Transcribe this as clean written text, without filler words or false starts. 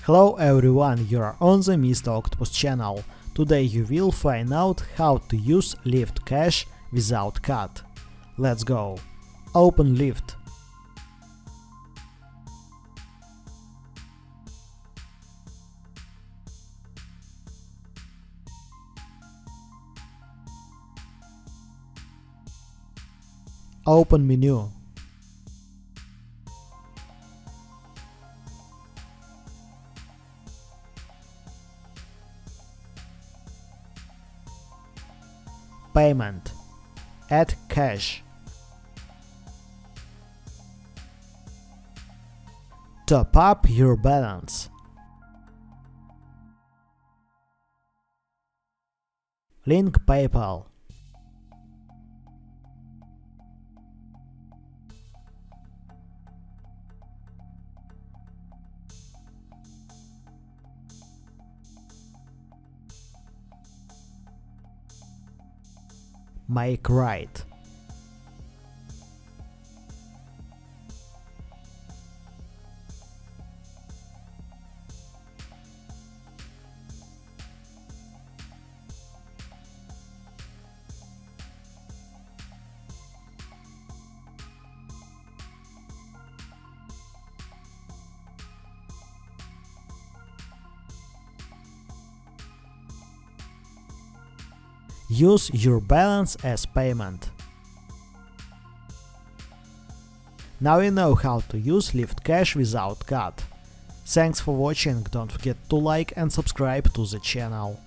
Hello everyone, you are on the Mr. Octopus channel. Today you will find out how to use Lyft Cash without cut. Let's go. Open Lyft. Open menu. Payment. Add cash. Top up your balance. Link PayPal. Make right. Use your balance as payment. Now you know how to use Lyft Cash without cut. Thanks for watching, don't forget to like and subscribe to the channel.